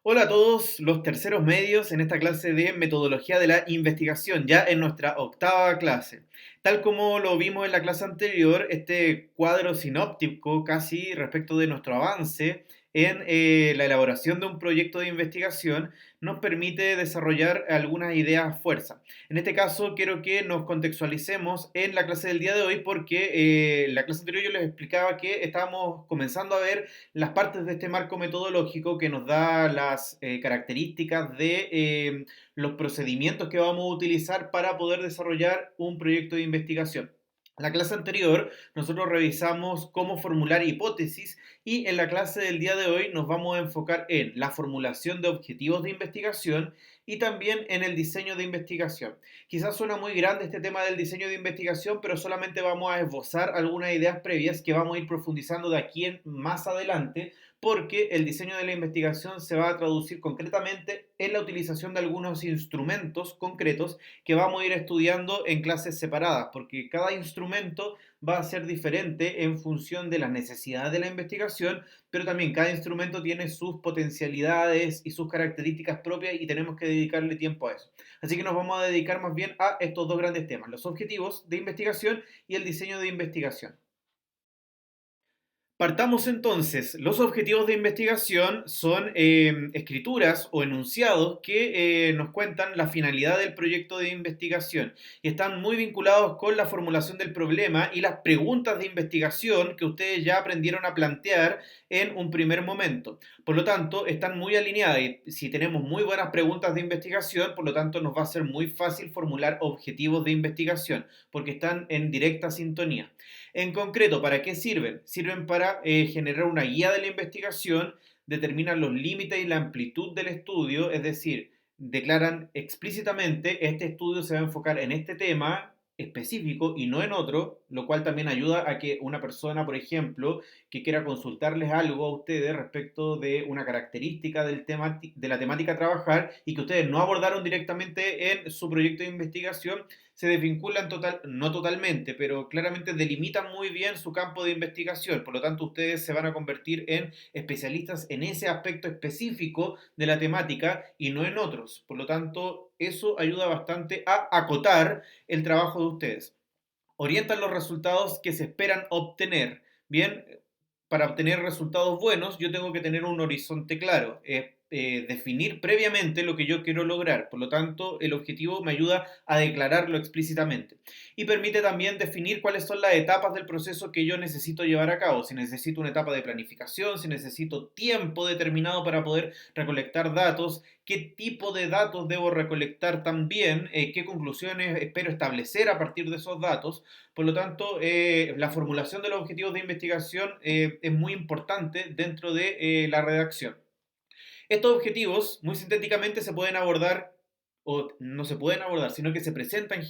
Hola a todos los terceros medios en esta clase de metodología de la investigación, ya en nuestra octava clase. Tal como lo vimos en la clase anterior, este cuadro sinóptico casi respecto de nuestro avance en la elaboración de un proyecto de investigación nos permite desarrollar algunas ideas fuerza. En este caso quiero que nos contextualicemos en la clase del día de hoy porque en la clase anterior yo les explicaba que estábamos comenzando a ver las partes de este marco metodológico que nos da las características de los procedimientos que vamos a utilizar para poder desarrollar un proyecto de investigación. En la clase anterior nosotros revisamos cómo formular hipótesis y en la clase del día de hoy nos vamos a enfocar en la formulación de objetivos de investigación y también en el diseño de investigación. Quizás suena muy grande este tema del diseño de investigación, pero solamente vamos a esbozar algunas ideas previas que vamos a ir profundizando de aquí en más adelante, porque el diseño de la investigación se va a traducir concretamente en la utilización de algunos instrumentos concretos que vamos a ir estudiando en clases separadas, porque cada instrumento va a ser diferente en función de las necesidades de la investigación, pero también cada instrumento tiene sus potencialidades y sus características propias y tenemos que dedicarle tiempo a eso. Así que nos vamos a dedicar más bien a estos dos grandes temas, los objetivos de investigación y el diseño de investigación. Partamos entonces. Los objetivos de investigación son escrituras o enunciados que nos cuentan la finalidad del proyecto de investigación y están muy vinculados con la formulación del problema y las preguntas de investigación que ustedes ya aprendieron a plantear en un primer momento. Por lo tanto, están muy alineadas y si tenemos muy buenas preguntas de investigación, por lo tanto nos va a ser muy fácil formular objetivos de investigación porque están en directa sintonía. En concreto, ¿para qué sirven? Sirven para generar una guía de la investigación, determinan los límites y la amplitud del estudio, es decir, declaran explícitamente este estudio se va a enfocar en este tema específico y no en otro, lo cual también ayuda a que una persona, por ejemplo, que quiera consultarles algo a ustedes respecto de una característica del tema, de la temática a trabajar y que ustedes no abordaron directamente en su proyecto de investigación, se desvinculan no totalmente, pero claramente delimitan muy bien su campo de investigación. Por lo tanto, ustedes se van a convertir en especialistas en ese aspecto específico de la temática y no en otros. Por lo tanto, eso ayuda bastante a acotar el trabajo de ustedes. Orientan los resultados que se esperan obtener. Bien, para obtener resultados buenos, yo tengo que tener un horizonte claro, definir previamente lo que yo quiero lograr. Por lo tanto, el objetivo me ayuda a declararlo explícitamente. Y permite también definir cuáles son las etapas del proceso que yo necesito llevar a cabo. Si necesito una etapa de planificación, si necesito tiempo determinado para poder recolectar datos, qué tipo de datos debo recolectar también, qué conclusiones espero establecer a partir de esos datos. Por lo tanto, la formulación de los objetivos de investigación es muy importante dentro de la redacción. Estos objetivos, muy sintéticamente, se pueden abordar, o no se pueden abordar, sino que se presentan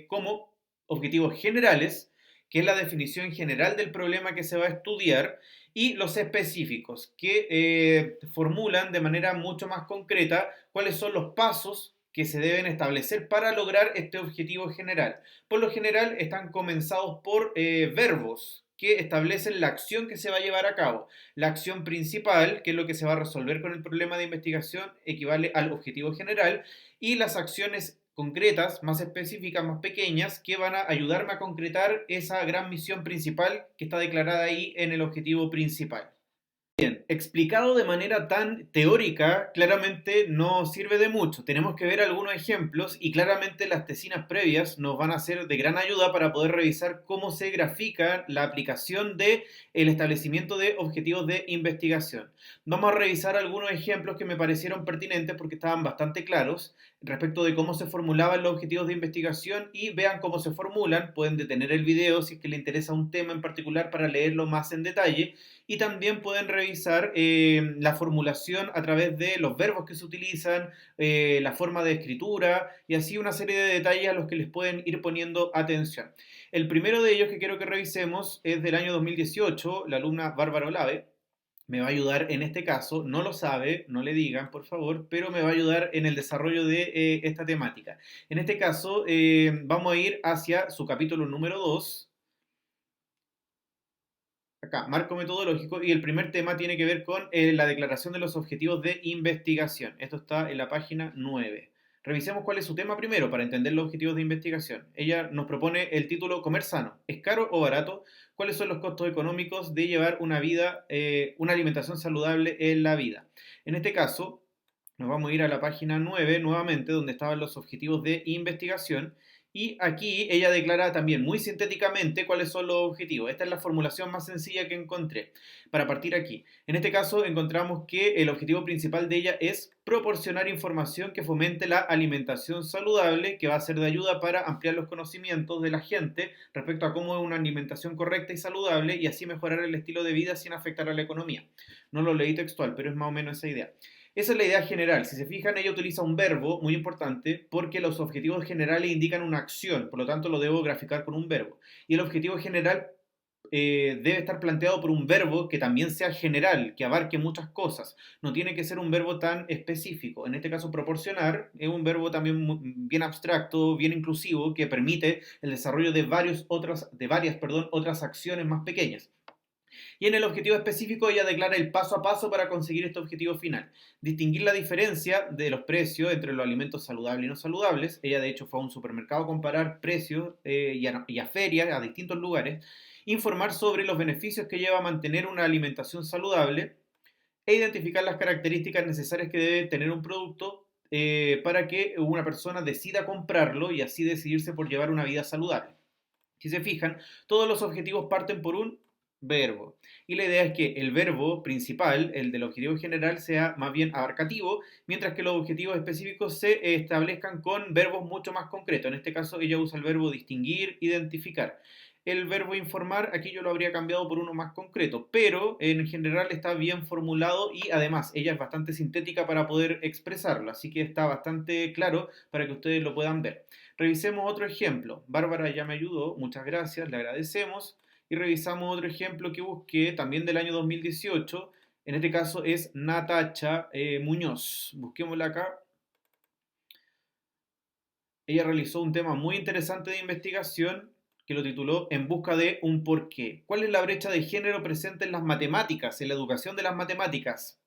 como objetivos generales, que es la definición general del problema que se va a estudiar, y los específicos, que formulan de manera mucho más concreta cuáles son los pasos que se deben establecer para lograr este objetivo general. Por lo general están comenzados por verbos que establecen la acción que se va a llevar a cabo. La acción principal, que es lo que se va a resolver con el problema de investigación, equivale al objetivo general y las acciones concretas, más específicas, más pequeñas, que van a ayudarme a concretar esa gran misión principal que está declarada ahí en el objetivo principal. Bien, explicado de manera tan teórica, claramente no sirve de mucho. Tenemos que ver algunos ejemplos y claramente las tesinas previas nos van a ser de gran ayuda para poder revisar cómo se grafica la aplicación de el establecimiento de objetivos de investigación. Vamos a revisar algunos ejemplos que me parecieron pertinentes porque estaban bastante claros respecto de cómo se formulaban los objetivos de investigación y vean cómo se formulan. Pueden detener el video si es que les interesa un tema en particular para leerlo más en detalle y también pueden revisar la formulación a través de los verbos que se utilizan, la forma de escritura y así una serie de detalles a los que les pueden ir poniendo atención. El primero de ellos que quiero que revisemos es del año 2018, la alumna Bárbara Olave. Me va a ayudar en este caso, no lo sabe, no le digan por favor, pero me va a ayudar en el desarrollo de esta temática. En este caso, vamos a ir hacia su capítulo número 2. Acá, marco metodológico, y el primer tema tiene que ver con la declaración de los objetivos de investigación. Esto está en la página 9. Revisemos cuál es su tema primero para entender los objetivos de investigación. Ella nos propone el título Comer sano. ¿Es caro o barato? ¿Cuáles son los costos económicos de llevar una vida, una alimentación saludable en la vida? En este caso, nos vamos a ir a la página 9 nuevamente, donde estaban los objetivos de investigación. Y aquí ella declara también muy sintéticamente cuáles son los objetivos. Esta es la formulación más sencilla que encontré para partir aquí. En este caso encontramos que el objetivo principal de ella es proporcionar información que fomente la alimentación saludable, que va a ser de ayuda para ampliar los conocimientos de la gente respecto a cómo es una alimentación correcta y saludable y así mejorar el estilo de vida sin afectar a la economía. No lo leí textual, pero es más o menos esa idea. Esa es la idea general. Si se fijan, ella utiliza un verbo muy importante porque los objetivos generales indican una acción, por lo tanto lo debo graficar con un verbo. Y el objetivo general debe estar planteado por un verbo que también sea general, que abarque muchas cosas. No tiene que ser un verbo tan específico. En este caso, proporcionar es un verbo también bien abstracto, bien inclusivo, que permite el desarrollo de, varias otras acciones más pequeñas. Y en el objetivo específico ella declara el paso a paso para conseguir este objetivo final. Distinguir la diferencia de los precios entre los alimentos saludables y no saludables. Ella de hecho fue a un supermercado a comparar precios y a ferias, a distintos lugares. Informar sobre los beneficios que lleva a mantener una alimentación saludable e identificar las características necesarias que debe tener un producto para que una persona decida comprarlo y así decidirse por llevar una vida saludable. Si se fijan, todos los objetivos parten por un verbo. Y la idea es que el verbo principal, el del objetivo general, sea más bien abarcativo, mientras que los objetivos específicos se establezcan con verbos mucho más concretos. En este caso, ella usa el verbo distinguir, identificar. El verbo informar, aquí yo lo habría cambiado por uno más concreto, pero en general está bien formulado y además ella es bastante sintética para poder expresarlo, así que está bastante claro para que ustedes lo puedan ver. Revisemos otro ejemplo. Bárbara ya me ayudó, muchas gracias, le agradecemos. Y revisamos otro ejemplo que busqué, también del año 2018. En este caso es Natacha Muñoz. Busquémosla acá. Ella realizó un tema muy interesante de investigación que lo tituló En busca de un porqué. ¿Cuál es la brecha de género presente en las matemáticas, en la educación de las matemáticas?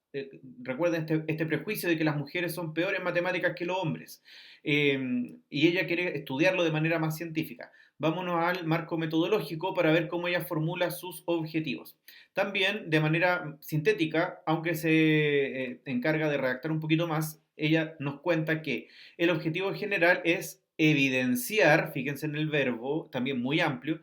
Recuerden este prejuicio de que las mujeres son peores en matemáticas que los hombres. Y ella quiere estudiarlo de manera más científica. Vámonos al marco metodológico para ver cómo ella formula sus objetivos. También, de manera sintética, aunque se encarga de redactar un poquito más, ella nos cuenta que el objetivo general es evidenciar, fíjense en el verbo, también muy amplio,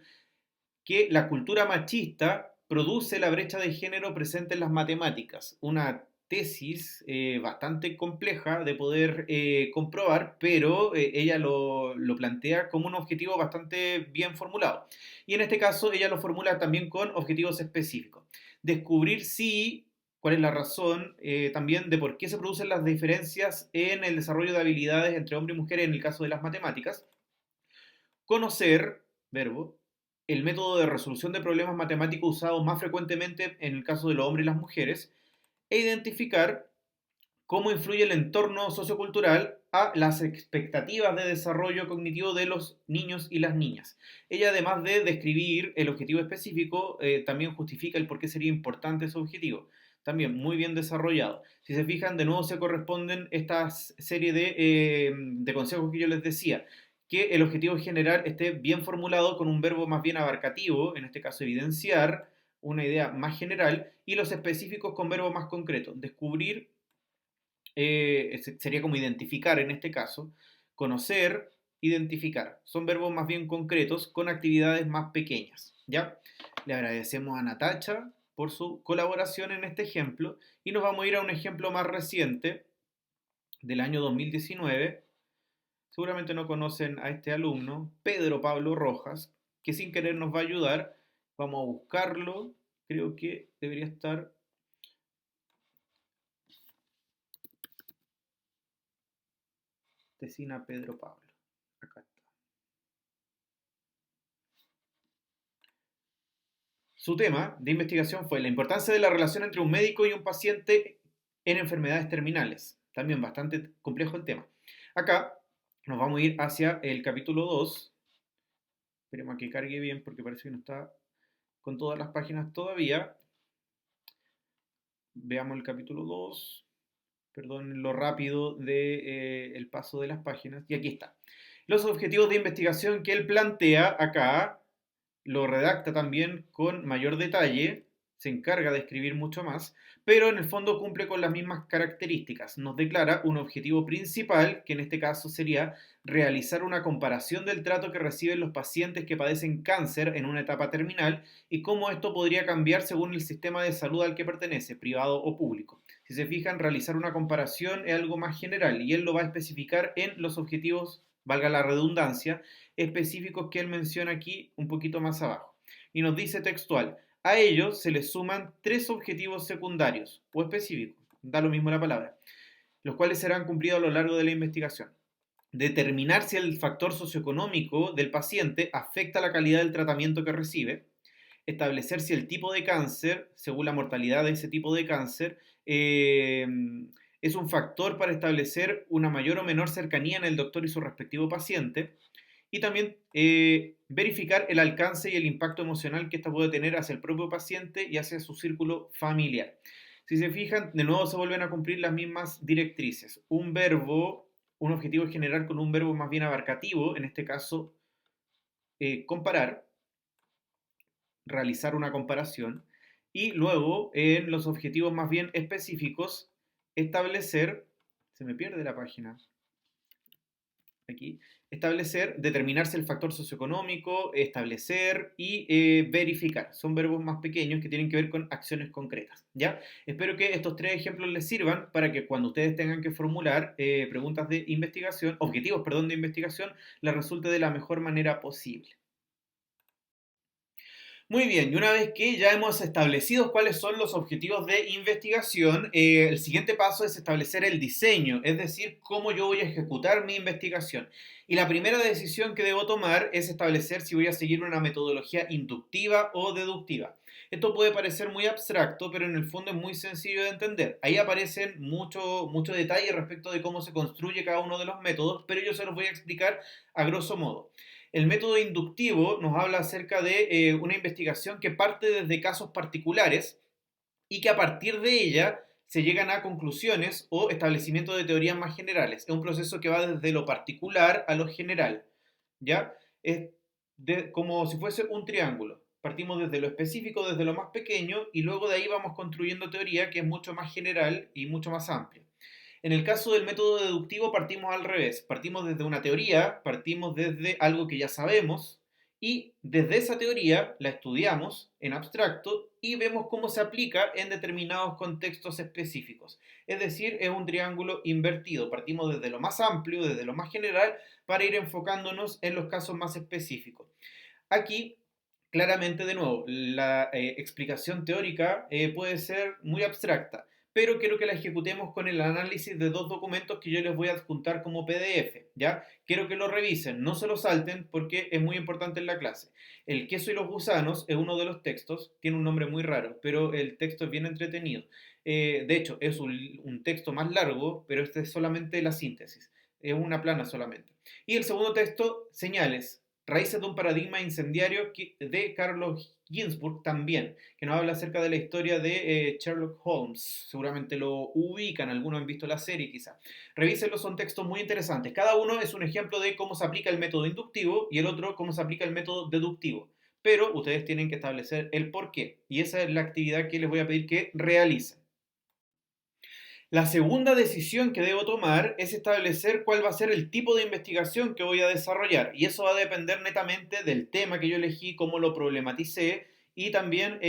que la cultura machista produce la brecha de género presente en las matemáticas. Una tesis bastante compleja de poder comprobar, pero ella lo plantea como un objetivo bastante bien formulado. Y en este caso ella lo formula también con objetivos específicos. Descubrir si cuál es la razón también de por qué se producen las diferencias en el desarrollo de habilidades entre hombres y mujeres en el caso de las matemáticas. Conocer, verbo, el método de resolución de problemas matemáticos usado más frecuentemente en el caso de los hombres y las mujeres, e identificar cómo influye el entorno sociocultural a las expectativas de desarrollo cognitivo de los niños y las niñas. Ella, además de describir el objetivo específico, también justifica el por qué sería importante ese objetivo. También muy bien desarrollado. Si se fijan, de nuevo se corresponden esta serie de consejos que yo les decía. Que el objetivo general esté bien formulado con un verbo más bien abarcativo, en este caso evidenciar, una idea más general, y los específicos con verbo más concreto. Descubrir sería como identificar en este caso, conocer, identificar. Son verbos más bien concretos con actividades más pequeñas, ¿ya? Le agradecemos a Natacha por su colaboración en este ejemplo y nos vamos a ir a un ejemplo más reciente del año 2019. Seguramente no conocen a este alumno, Pedro Pablo Rojas, que sin querer nos va a ayudar. Vamos a buscarlo. Creo que debería estar. Tesina Pedro Pablo. Acá está. Su tema de investigación fue la importancia de la relación entre un médico y un paciente en enfermedades terminales. También bastante complejo el tema. Acá nos vamos a ir hacia el capítulo 2. Esperemos a que cargue bien porque parece que no está con todas las páginas todavía. Veamos el capítulo 2. Perdón lo rápido de, el paso de las páginas. Y aquí está. Los objetivos de investigación que él plantea acá, lo redacta también con mayor detalle, se encarga de escribir mucho más, pero en el fondo cumple con las mismas características. Nos declara un objetivo principal, que en este caso sería realizar una comparación del trato que reciben los pacientes que padecen cáncer en una etapa terminal y cómo esto podría cambiar según el sistema de salud al que pertenece, privado o público. Si se fijan, realizar una comparación es algo más general y él lo va a especificar en los objetivos, valga la redundancia, específicos que él menciona aquí un poquito más abajo. Y nos dice textual, a ellos se les suman tres objetivos secundarios o específicos, da lo mismo la palabra, los cuales serán cumplidos a lo largo de la investigación. Determinar si el factor socioeconómico del paciente afecta la calidad del tratamiento que recibe, establecer si el tipo de cáncer, según la mortalidad de ese tipo de cáncer, es un factor para establecer una mayor o menor cercanía en el doctor y su respectivo paciente, y también verificar el alcance y el impacto emocional que ésta puede tener hacia el propio paciente y hacia su círculo familiar. Si se fijan, de nuevo se vuelven a cumplir las mismas directrices. Un verbo, un objetivo general con un verbo más bien abarcativo, en este caso, comparar, realizar una comparación, y luego en los objetivos más bien específicos, establecer, se me pierde la página, aquí, establecer, determinarse el factor socioeconómico, establecer y verificar. Son verbos más pequeños que tienen que ver con acciones concretas, ¿ya? Espero que estos tres ejemplos les sirvan para que cuando ustedes tengan que formular preguntas de investigación, objetivos, perdón, de investigación, les resulte de la mejor manera posible. Muy bien, y una vez que ya hemos establecido cuáles son los objetivos de investigación, el siguiente paso es establecer el diseño, es decir, cómo yo voy a ejecutar mi investigación. Y la primera decisión que debo tomar es establecer si voy a seguir una metodología inductiva o deductiva. Esto puede parecer muy abstracto, pero en el fondo es muy sencillo de entender. Ahí aparecen mucho detalle respecto de cómo se construye cada uno de los métodos, pero yo se los voy a explicar a grosso modo. El método inductivo nos habla acerca de una investigación que parte desde casos particulares y que a partir de ella se llegan a conclusiones o establecimiento de teorías más generales. Es un proceso que va desde lo particular a lo general, ¿ya? Es como si fuese un triángulo. Partimos desde lo específico, desde lo más pequeño, y luego de ahí vamos construyendo teoría que es mucho más general y mucho más amplia. En el caso del método deductivo partimos al revés, partimos desde una teoría, partimos desde algo que ya sabemos y desde esa teoría la estudiamos en abstracto y vemos cómo se aplica en determinados contextos específicos. Es decir, es un triángulo invertido, partimos desde lo más amplio, desde lo más general, para ir enfocándonos en los casos más específicos. Aquí claramente, de nuevo, la explicación teórica puede ser muy abstracta, pero quiero que la ejecutemos con el análisis de dos documentos que yo les voy a adjuntar como PDF, ¿ya? Quiero que lo revisen, no se lo salten porque es muy importante en la clase. El queso y los gusanos es uno de los textos, tiene un nombre muy raro, pero el texto es bien entretenido. De hecho, es un texto más largo, pero este es solamente la síntesis, es una plana solamente. Y el segundo texto, señales, Raíces de un paradigma incendiario de Carlos Ginzburg también, que nos habla acerca de la historia de Sherlock Holmes. Seguramente lo ubican, algunos han visto la serie quizá. Revísenlo, son textos muy interesantes. Cada uno es un ejemplo de cómo se aplica el método inductivo y el otro cómo se aplica el método deductivo. Pero ustedes tienen que establecer el por qué. Y esa es la actividad que les voy a pedir que realicen. La segunda decisión que debo tomar es establecer cuál va a ser el tipo de investigación que voy a desarrollar. Y eso va a depender netamente del tema que yo elegí, cómo lo problematicé y también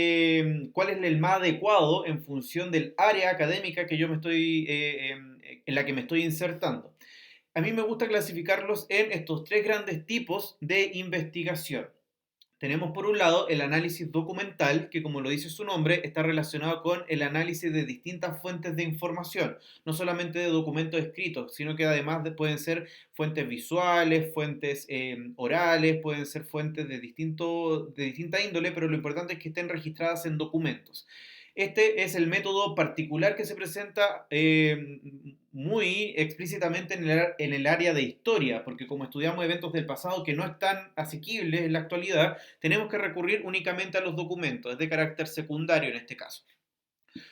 cuál es el más adecuado en función del área académica que yo en la que me estoy insertando. A mí me gusta clasificarlos en estos tres grandes tipos de investigación. Tenemos por un lado el análisis documental, que como lo dice su nombre, está relacionado con el análisis de distintas fuentes de información, no solamente de documentos escritos, sino que además pueden ser fuentes visuales, fuentes orales, pueden ser fuentes de distinta índole, pero lo importante es que estén registradas en documentos. Este es el método particular que se presenta muy explícitamente en el área de historia, porque como estudiamos eventos del pasado que no están asequibles en la actualidad, tenemos que recurrir únicamente a los documentos, es de carácter secundario en este caso.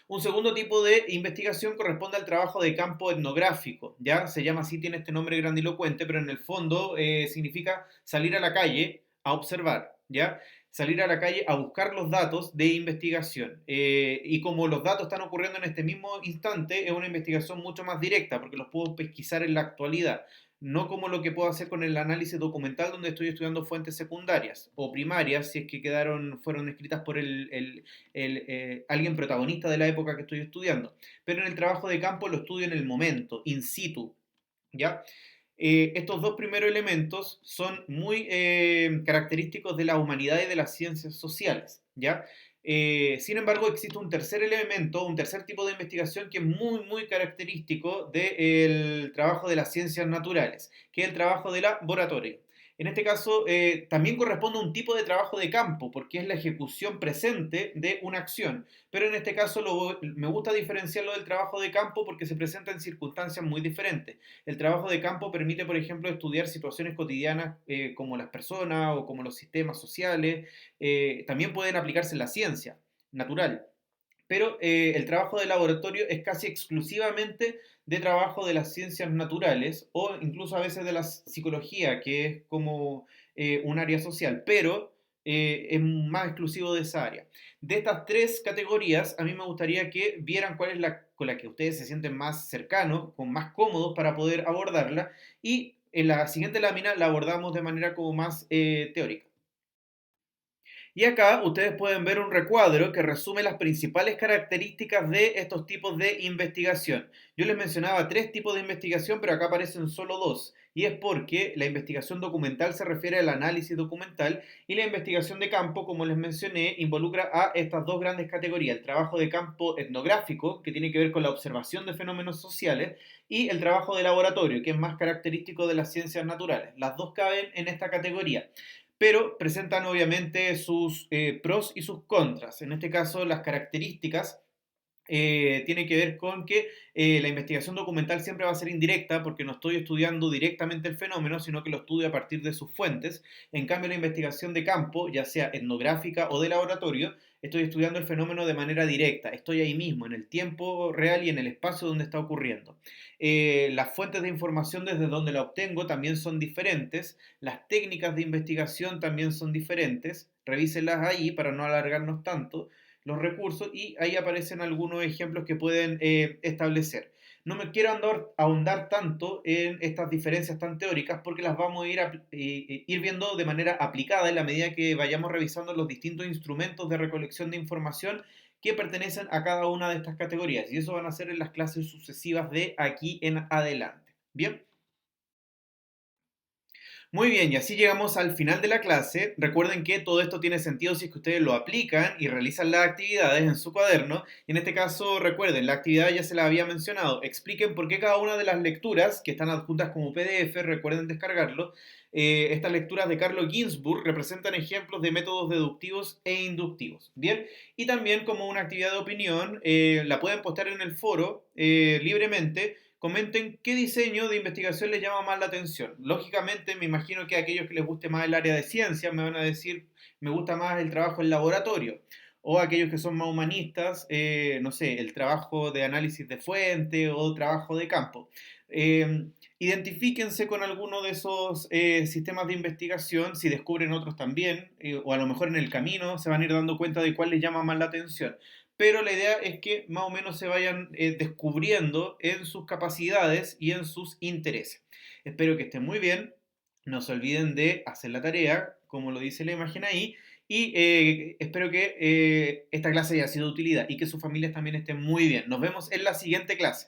Un segundo tipo de investigación corresponde al trabajo de campo etnográfico, ¿ya? Se llama así, tiene este nombre grandilocuente, pero en el fondo significa salir a la calle a observar, ¿ya? Salir a la calle a buscar los datos de investigación. Y como los datos están ocurriendo en este mismo instante, es una investigación mucho más directa, porque los puedo pesquisar en la actualidad, no como lo que puedo hacer con el análisis documental donde estoy estudiando fuentes secundarias o primarias, si es que fueron escritas por alguien protagonista de la época que estoy estudiando. Pero en el trabajo de campo lo estudio en el momento, in situ, ¿ya? Estos dos primeros elementos son muy característicos de la humanidad y de las ciencias sociales, ¿ya? Sin embargo, existe un tercer elemento, un tercer tipo de investigación que es muy, muy característico del trabajo de las ciencias naturales, que es el trabajo de laboratorio. En este caso, también corresponde a un tipo de trabajo de campo, porque es la ejecución presente de una acción. Pero en este caso me gusta diferenciarlo del trabajo de campo porque se presenta en circunstancias muy diferentes. El trabajo de campo permite, por ejemplo, estudiar situaciones cotidianas como las personas o como los sistemas sociales. También pueden aplicarse en la ciencia natural. Pero el trabajo de laboratorio es casi exclusivamente de trabajo de las ciencias naturales o incluso a veces de la psicología, que es como un área social, pero es más exclusivo de esa área. De estas tres categorías, a mí me gustaría que vieran cuál es la con la que ustedes se sienten más cercanos, con más cómodos para poder abordarla, y en la siguiente lámina la abordamos de manera como más teórica. Y acá ustedes pueden ver un recuadro que resume las principales características de estos tipos de investigación. Yo les mencionaba tres tipos de investigación, pero acá aparecen solo dos. Y es porque la investigación documental se refiere al análisis documental y la investigación de campo, como les mencioné, involucra a estas dos grandes categorías. El trabajo de campo etnográfico, que tiene que ver con la observación de fenómenos sociales, y el trabajo de laboratorio, que es más característico de las ciencias naturales. Las dos caben en esta categoría, pero presentan obviamente sus pros y sus contras. En este caso, las características tienen que ver con que la investigación documental siempre va a ser indirecta porque no estoy estudiando directamente el fenómeno, sino que lo estudio a partir de sus fuentes. En cambio, la investigación de campo, ya sea etnográfica o de laboratorio, estoy estudiando el fenómeno de manera directa. Estoy ahí mismo, en el tiempo real y en el espacio donde está ocurriendo. Las fuentes de información desde donde la obtengo también son diferentes. Las técnicas de investigación también son diferentes. Revísenlas ahí para no alargarnos tanto los recursos y ahí aparecen algunos ejemplos que pueden establecer. No me quiero ahondar tanto en estas diferencias tan teóricas porque las vamos a ir viendo de manera aplicada en la medida que vayamos revisando los distintos instrumentos de recolección de información que pertenecen a cada una de estas categorías y eso van a ser en las clases sucesivas de aquí en adelante. Bien. Muy bien, y así llegamos al final de la clase. Recuerden que todo esto tiene sentido si es que ustedes lo aplican y realizan las actividades en su cuaderno. Y en este caso, recuerden, la actividad ya se la había mencionado. Expliquen por qué cada una de las lecturas que están adjuntas como PDF, recuerden descargarlo. Estas lecturas de Carlo Ginzburg representan ejemplos de métodos deductivos e inductivos. Bien, y también como una actividad de opinión, la pueden postear en el foro libremente. Comenten qué diseño de investigación les llama más la atención. Lógicamente, me imagino que a aquellos que les guste más el área de ciencia me van a decir, me gusta más el trabajo en laboratorio. O aquellos que son más humanistas, no sé, el trabajo de análisis de fuente o trabajo de campo. Identifíquense con alguno de esos sistemas de investigación, si descubren otros también, o a lo mejor en el camino se van a ir dando cuenta de cuál les llama más la atención, pero la idea es que más o menos se vayan descubriendo en sus capacidades y en sus intereses. Espero que estén muy bien, no se olviden de hacer la tarea, como lo dice la imagen ahí, y espero que esta clase haya sido de utilidad y que sus familias también estén muy bien. Nos vemos en la siguiente clase.